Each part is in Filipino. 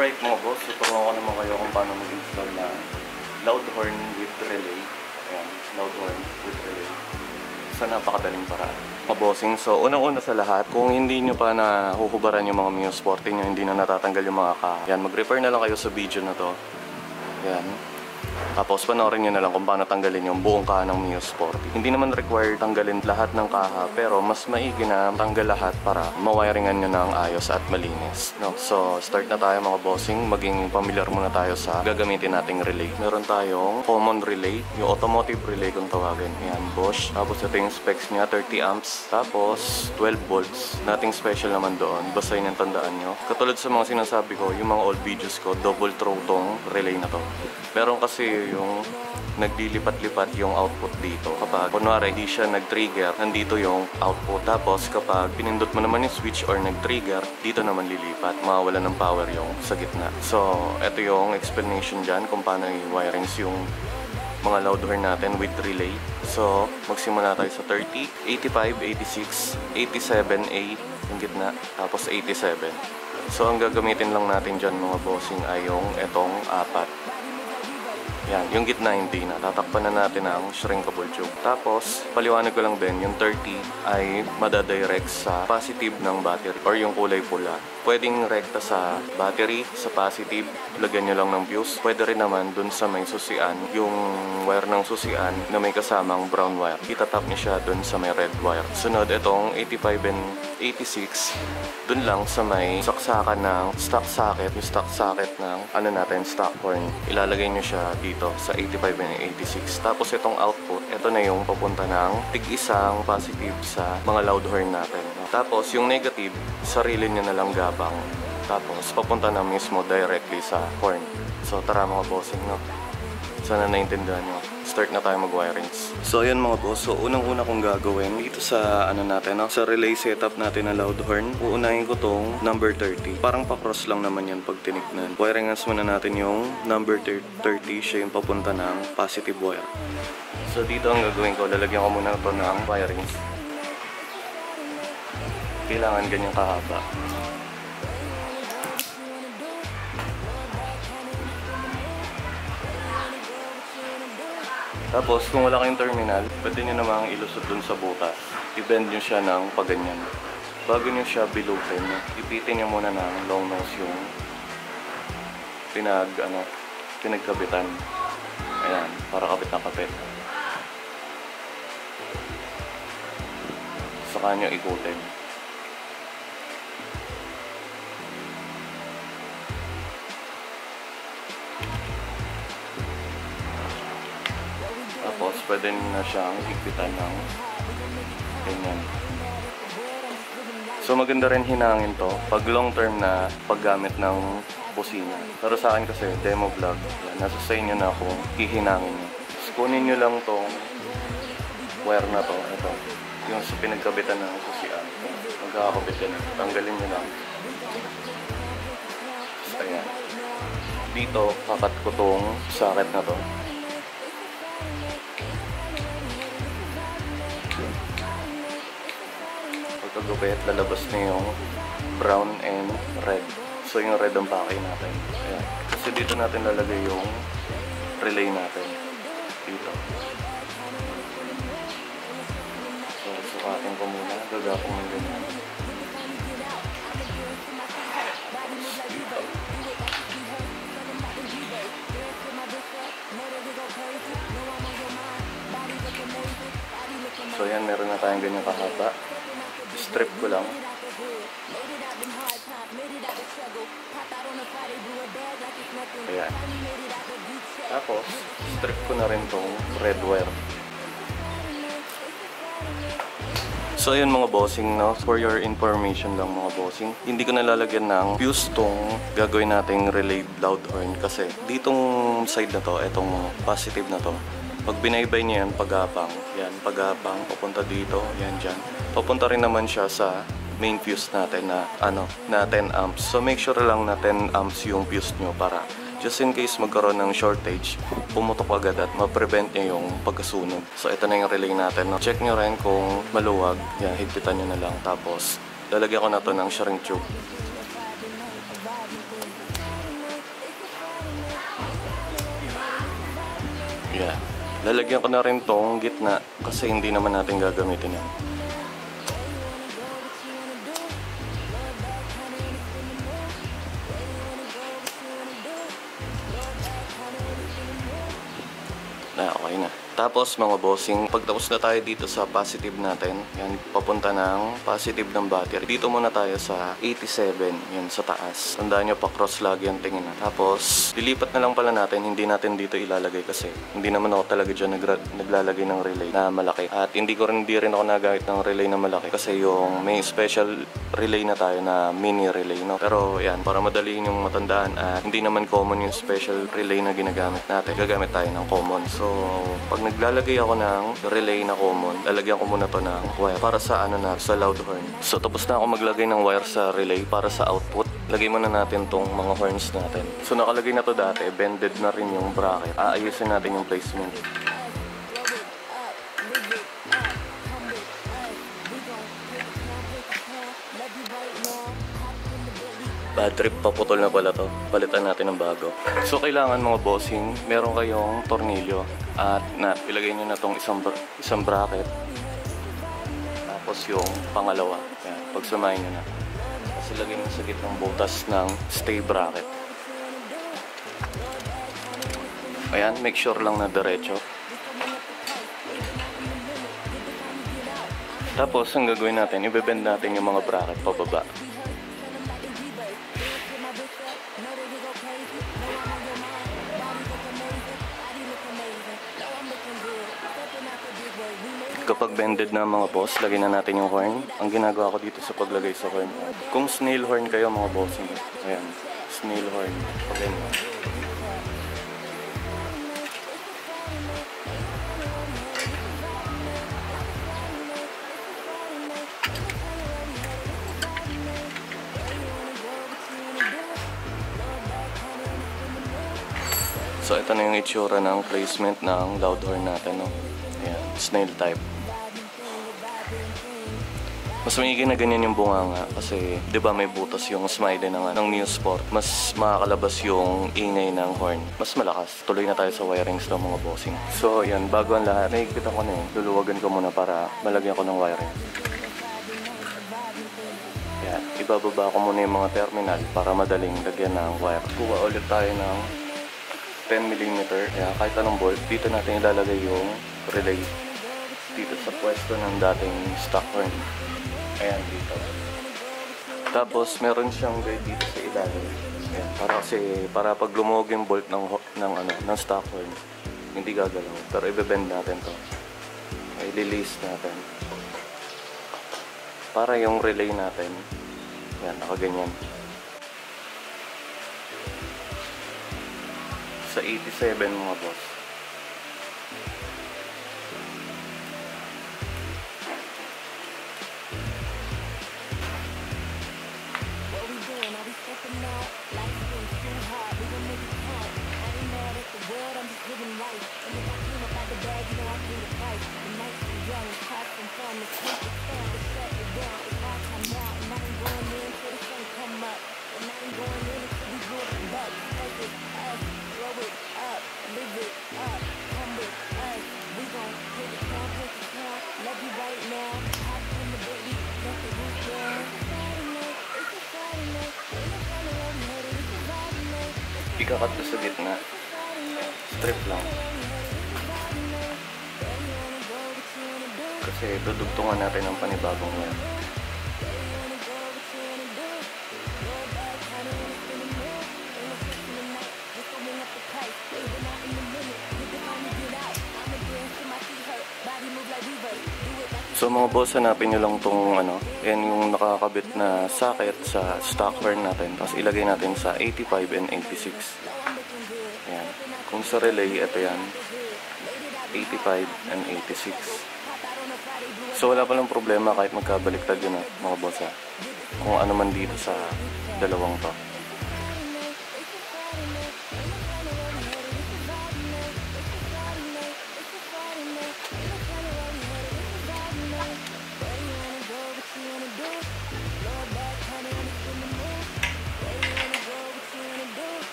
Alright mga boss, tuturuan ko naman kayo kung paano mag-install na loud horn with relay. Ayan, loud horn with relay. Sa napakadaling paraan. Mga bossing, so unang-una sa lahat, kung hindi nyo pa nahuhubaran yung mga Mio Sporty nyo, hindi na natatanggal yung mga yan, mag-refer na lang kayo sa video na to. Ayan. Tapos panoorin nyo na lang kung paano tanggalin yung buong kaha ng Mio Sporty. Hindi naman required tanggalin lahat ng kaha, pero mas maigi na tanggal lahat para mawiringan nyo ng ayos at malinis, no? So start na tayo mga bossing. Maging familiar muna tayo sa gagamitin nating relay. Meron tayong common relay, yung automotive relay kung tawagin. Ayan, Bosch. Tapos ito yung specs nya, 30 amps. Tapos 12 volts. Nothing special naman doon. Basta yun ang tandaan nyo. Katulad sa mga sinasabi ko, yung mga old videos ko, double throw tong relay na to. Meron kasi yung naglilipat-lipat yung output dito. Kapag kunwari hindi siya nag-trigger, nandito yung output. Tapos kapag pinindot mo naman yung switch or nag-trigger, dito naman lilipat. Mawawala ng power yung sa gitna. So, ito yung explanation dyan kung paano i-wirings yung mga loud horn natin with relay. So, magsimula tayo sa 30, 85, 86, 87A yung gitna, tapos 87. So, ang gagamitin lang natin dyan mga bossing ay yung etong apat. Yan, yung gitna hindi na. Tatakpan na natin ang shrinkable tube. Tapos, paliwanag ko lang din, yung 30 ay madadirect sa positive ng battery or yung kulay pula. Pwedeng rekta sa battery, sa positive, lagyan nyo lang ng fuse. Pwede rin naman dun sa may susian, yung wire ng susian na may kasamang brown wire. Itatap niya siya dun sa may red wire. Sunod, itong 85 and 86, dun lang sa may saksakan ng stock socket, yung stock socket ng stock horn. Ilalagay nyo siya dito sa 85 and 86. Tapos itong output, ito na yung papunta ng tig-isang positive sa mga loud horn natin. Tapos yung negative, sarili nyo na lang gabang. Tapos papunta na mismo directly sa horn. So tara mga bossing, no? Sana naintindihan nyo. Start na tayo mag-wirings. So ayan mga boss, so unang-una kong gagawin dito sa natin, no? Sa relay setup natin na loud horn, uunahin ko tong number 30. Parang pa-cross lang naman yan pag tinignan. Wiringas muna natin yung number 30, siya yung papunta ng positive wire. So dito ang gagawin ko, lalagyan ko muna ito ng wirings. Kailangan ganyan kahaba. Tapos, kung wala kayong terminal, pwede nyo namang ilusot dun sa butas. I-bend nyo siya ng paganyan. Bago nyo siya bilutin, ipitin nyo muna ng long nose yung pinagkabitan. Ayan, para kapit na kapit. Saka nyo ikutin. Tapos, pwede na siyang higpitan ng ganyan. So, maganda rin hinangin to pag long term na paggamit ng busina. Pero sa akin kasi, demo vlog, nasa sa inyo na kung hihinangin nyo. So, kunin nyo lang tong wire na to. Ito, yung sa pinagkabitan ng susian. Magkakabit yan. Tanggalin nyo lang. So, ayan. Dito, kakat ko tong socket na to. Pagkagupit, lalabas na yung brown and red. So yung red ang pakay natin. Ayan. Kasi dito natin lalagay yung relay natin. Dito. So sukatin ko muna. Gagapong ng ganyan. Dito. So yan, meron na tayong ganyan kahaba. Strip ko lang. Ayan. Tapos, strip ko na rin tong red wire. So ayun mga bossing, no? For your information lang mga bossing, hindi ko nalalagyan ng fuse tong gagawin nating relay loud horn kasi ditong side na to, etong positive na to, pag binaybay niya yan, pag-abang, papunta dito, yan dyan. Papunta rin naman siya sa main fuse natin na, na 10 amps. So make sure lang na 10 amps yung fuse nyo para just in case magkaroon ng shortage, pumutok agad at ma-prevent niya yung pagkasunog. So ito na yung relay natin. No? Check nyo rin kung maluwag, yan, higpitan nyo na lang. Tapos, lalagyan ko na to ng shrink tube. Yeah. Lalagyan ko na rin tong gitna kasi hindi naman natin gagamitin yan. Okay na. Tapos mga bossing, pagtapos na tayo dito sa positive natin, yan, papunta ng positive ng battery. Dito muna tayo sa 87, yan sa taas. Tandaan nyo, pa-cross lagi ang tingin na. Tapos, lilipat na lang pala natin, hindi natin dito ilalagay kasi hindi naman ako talaga dyan naglalagay ng relay na malaki. At hindi rin ako nagamit ng relay na malaki kasi yung may special relay na tayo na mini relay, no? Pero yan, para madali yung matandaan at hindi naman common yung special relay na ginagamit natin. Gagamit tayo ng common. So, pag naglalagay ako ng relay na common, lalagyan ko muna to ng wire para sa sa loud horn. So tapos na ako maglagay ng wire sa relay para sa output. Lagay muna natin tong mga horns natin. So nakalagay na to dati, bended na rin yung bracket. Aayusin natin yung placement. Bad trip, paputol na pala to. Palitan natin ng bago. So kailangan mga bossing, meron kayong tornilyo at ilagay nyo na tong isang bracket. Tapos yung pangalawa. Ayan, pagsamahin nyo na. Tapos ilagay nyo sa gitnang butas ng stay bracket. Ayan, make sure lang na diretso. Tapos ang gagawin natin, ibebend natin yung mga bracket pababa. Kapag bended na mga boss, lagyan na natin yung horn. Ang ginagawa ko dito sa paglagay sa horn, kung snail horn kayo mga bossing, ayan, snail horn, pag ganyan. So ito na yung itsura ng placement ng loud horn natin, no? Ayan, snail type. Mas maigi na ganyan yung bunganga kasi 'di ba may butas yung smiley ng New Sport. Mas makakalabas yung ingay ng horn. Mas malakas. Tuloy na tayo sa wirings ng mga bossing. So ayan, bago ang lahat, naigpitan ko na yun. Luluwagan ko muna para malagyan ko ng wiring. Ayan, ibababa ko muna yung mga terminal para madaling lagyan ng wire. Kuha ulit tayo ng 10mm. Ayan, kahit anong bolt, dito natin ilalagay yung relay. Dito sa pwesto ng dating stock horn. Ayan, dito. Tapos meron siyang guide dito sa ilalim. Ayan, para pag lumog yung bolt ng stock horn, hindi gagalaw. Pero i-bend natin to. I-release natin. Para yung relay natin, ayan, nakaganyan. Sa 87 mga boss. Ikakat ko sa gitna. Strip lang. Kasi dudugtungan natin ang panibagong wire. So mga boss, hanapin nyo lang tong yan yung nakakabit na socket sa stock horn natin. Tapos ilagay natin sa 85 and 86. Ayan. Kung sa relay, ito yan. 85 and 86. So wala palang problema kahit magkabaliktad yun mga boss, kung ano man dito sa dalawang to.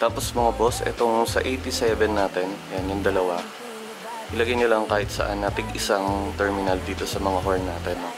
Tapos mga boss, itong sa 87 natin, yan yung dalawa. Ilagay nyo lang kahit saan na tig-isang terminal dito sa mga horn natin. No?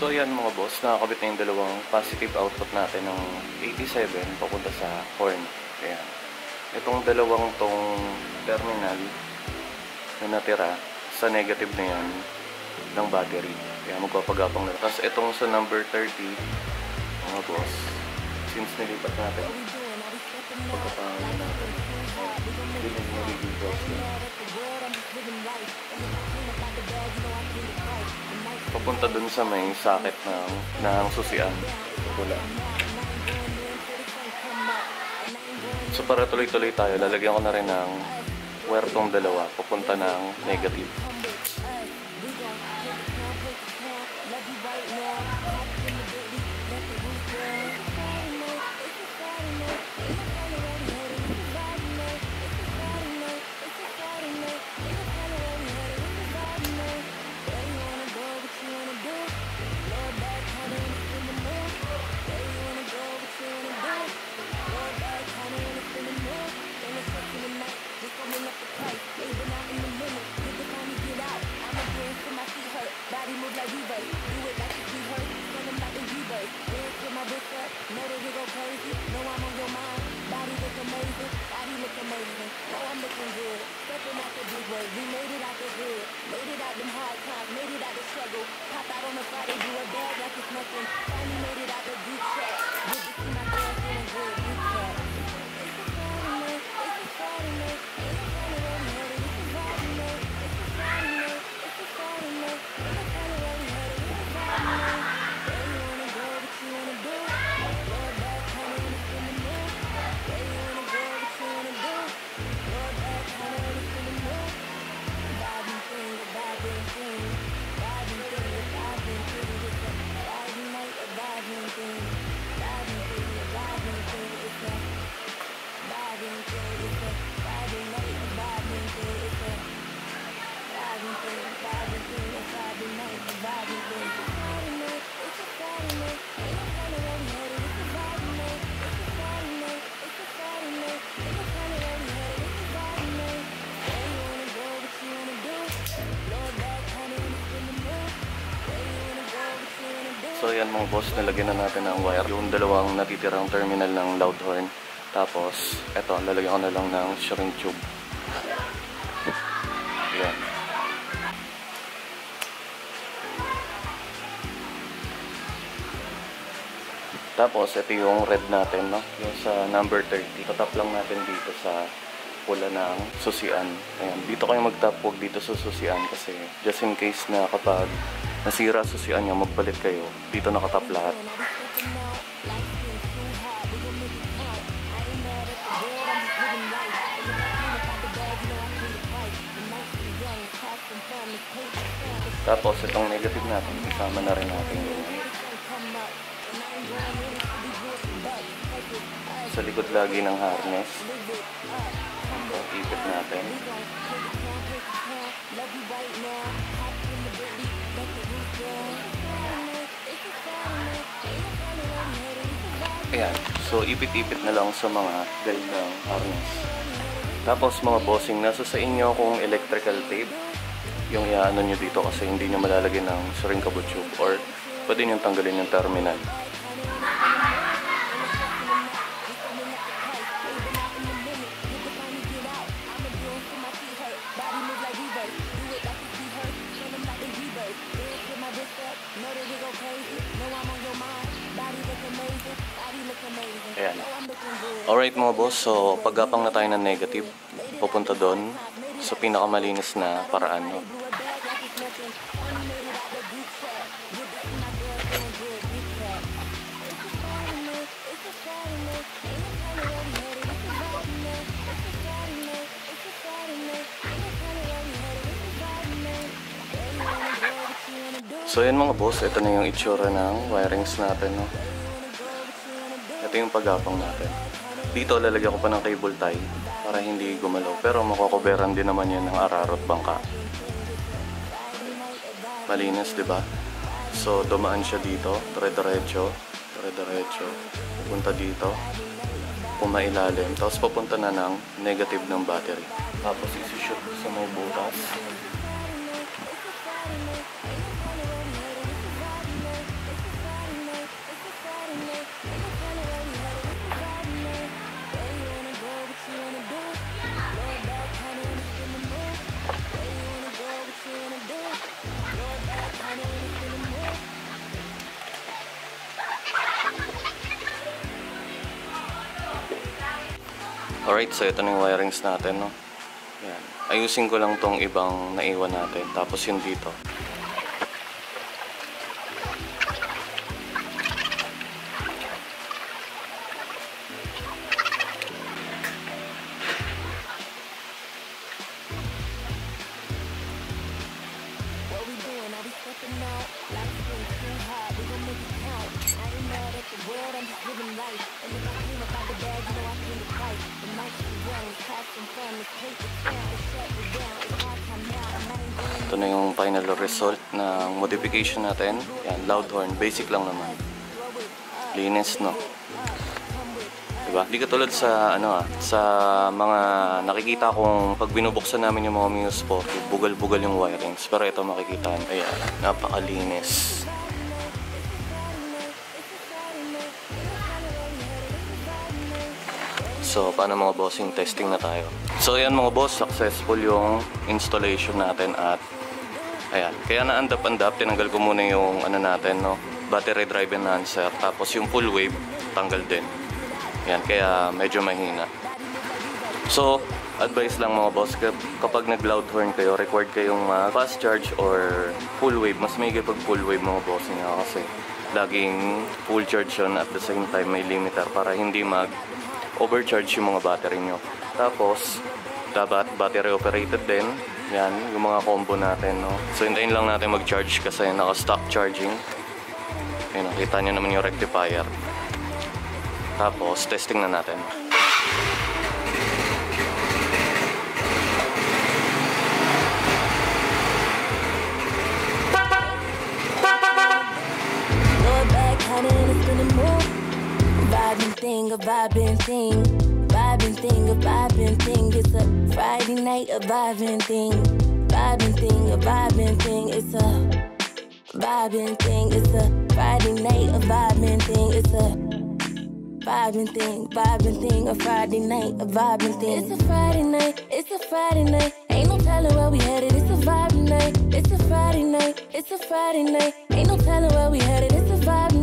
So yan mga boss, nakakabit na yung dalawang positive output natin ng 87 papunta sa horn. Ayan. Itong dalawang tong terminal na natira sa negative na yan ng battery. Kaya magpapagapang na. Tapos itong sa number 30, mga boss, since nilipat natin, pagkapangalan natin, hindi na magiging boss na. Papunta dun sa may sakit ng susian. Wala. So para tuloy-tuloy tayo, lalagyan ko na rin ng wire tong dalawa papunta ng negative. So yan mga boss, nalagyan na natin ng wire yung dalawang natitirang terminal ng loud horn. Tapos, eto, lalagyan ko na lang ng shrink tube. Yan. Tapos, ito yung red natin, no? Yung sa number 30. Tatap lang natin dito sa pula ng susian. Ayan. Dito kayo mag-tap, huwag dito sa susian kasi just in case na kapag nasira susian nyo, magpalit kayo. Dito nakatap lahat. Tapos itong negative natin, isama na rin natin yung sa likod lagi ng harness. So, ipit natin. Ayan. So, ipit-ipit na lang sa mga guide ng harness. Tapos, mga bossing, nasa sa inyo kung electrical tape, yung iaano nyo dito kasi hindi nyo malalagay ng shrinkable tube or pwede nyo tanggalin yung terminal. Ayan. Alright mga boss, so paggapang na tayo ng negative, pupunta doon sa pinakamalinis na paraan. No? So yan mga boss, ito na yung itsura ng wirings natin, no? Ito yung pagapang natin. Dito lalagyan ko pa ng cable tie para hindi gumalaw. Pero makokoberan din naman yan ng araro at bangka. Malinis, di ba? So dumaan siya dito, dire-diretso, pupunta dito, pumailalim, tapos papunta na ng negative ng battery. Tapos isushoot sa may butas. Alright, so ito na yung wirings natin, no? Yan. Ayusin ko lang tong ibang naiwan natin. Tapos yun dito. Ito na yung final result ng modification natin. Yan, loud horn. Basic lang naman. Linis, no? Diba? Hindi katulad sa, sa mga nakikita kong pag binubuksan namin yung mga Muse 4, bugal-bugal yung wirings. Pero ito makikita, ayan, napakalinis. So, paano mga boss, yung testing na tayo. So, ayan mga boss, successful yung installation natin at ayan. Kaya na-andap-andap, tinanggal ko muna yung natin, no? Battery drive enhancer. Tapos yung full wave, tanggal din. Ayan, kaya medyo mahina. So, advice lang mga boss, kapag nag-loud horn kayo, required kayong fast charge or full wave. Mas may kapag full wave mga boss niya kasi laging full charge yun at the same time may limiter para hindi overcharge yung mga battery nyo. Tapos, dapat battery operated din. Yan, yung mga combo natin, no? So, hintayin lang natin mag-charge kasi naka-stop charging. Ayun, nakita nyo naman yung rectifier. Tapos, testing na natin. A vibing thing, vibing thing, a vibing thing. It's a Friday night, a vibing thing, vibing thing, a vibing thing. It's a vibing thing. It's a Friday night, a vibing thing. It's a vibing thing, a Friday night, a vibing thing. It's a Friday night, it's a Friday night. Ain't no telling where we headed. It's a vibing night, it's a Friday night, it's a Friday night. Ain't no telling where we headed. It's a vibing